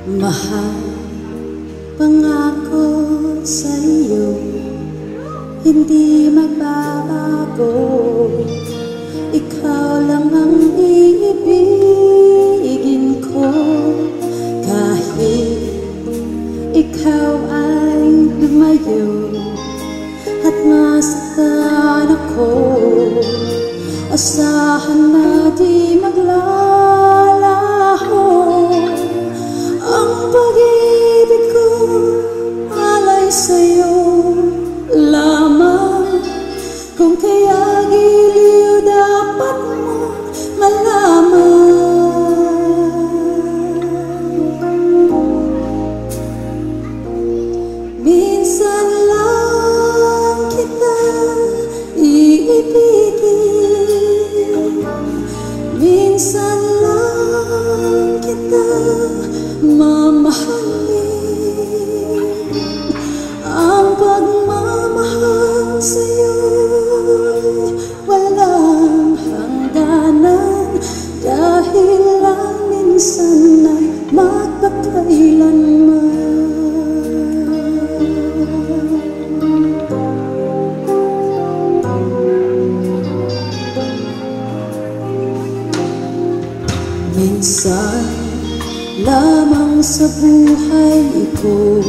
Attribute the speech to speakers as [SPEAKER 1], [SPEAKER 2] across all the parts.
[SPEAKER 1] Mahal, pangako sa'yo, hindi magbabago. Ikaw lang ang iibigin ko. Kahit ikaw ay lumayo at nasaktan ako, asahan na di maglalaho. Ang pag-ibig ko alay sa'yo lamang. Kung kaya giliw dapat mo malaman. Minsan lang kita iibigin, minsan lang kita mamahalin. Ang pagmamahal sa'yo'y walang hangganan, dahil lang minsan ay magpakailanman. Minsan lamang sa buhay ko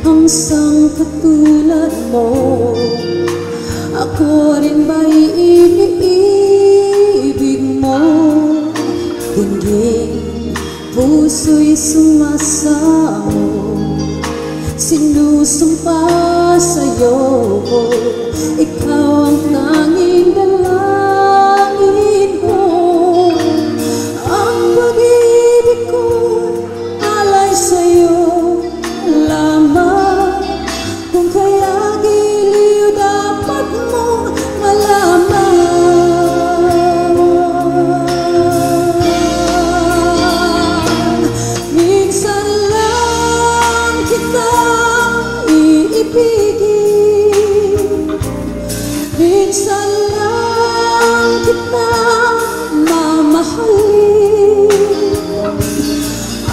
[SPEAKER 1] ang isang katulad mo. Ako rin ba'y iniibig mo? Dinggin, puso'y sumasamo, sinusumpa sa'yo. Ikaw ang tanging dalangin ko. Ang pag-ibig ko alay sa'yo lamang. Kung kaya giliw dapat mo malaman. Minsan lang kita iibigin, minsan lang kita mamahalin.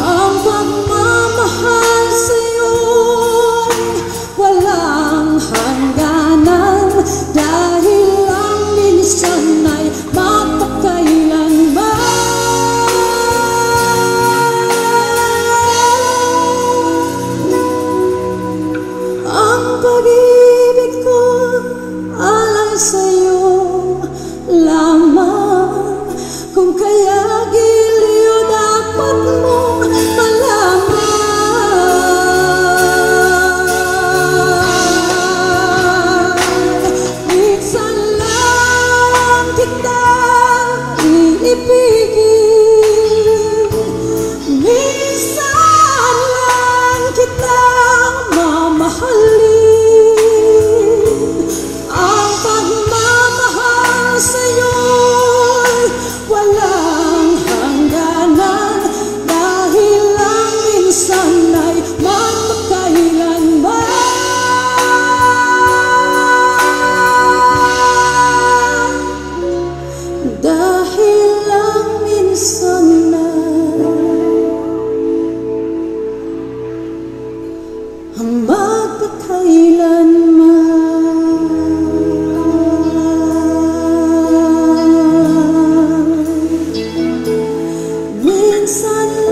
[SPEAKER 1] Ang pagmamahal sa'yo'y walang hangganan, dahil lang minsan ay magpakailanman. Ang pag-ibig ko alay sa'yo lamang. Kung kaya giliw dapat mo malaman. Minsan lang kita iibigin, minsan lang kita mamahalin. Ang pagmamahal sa'yo'y walang hangganan, dahil lang minsan ay magpakailanman. Dahil lang minsan ang magpakailanman. Minsan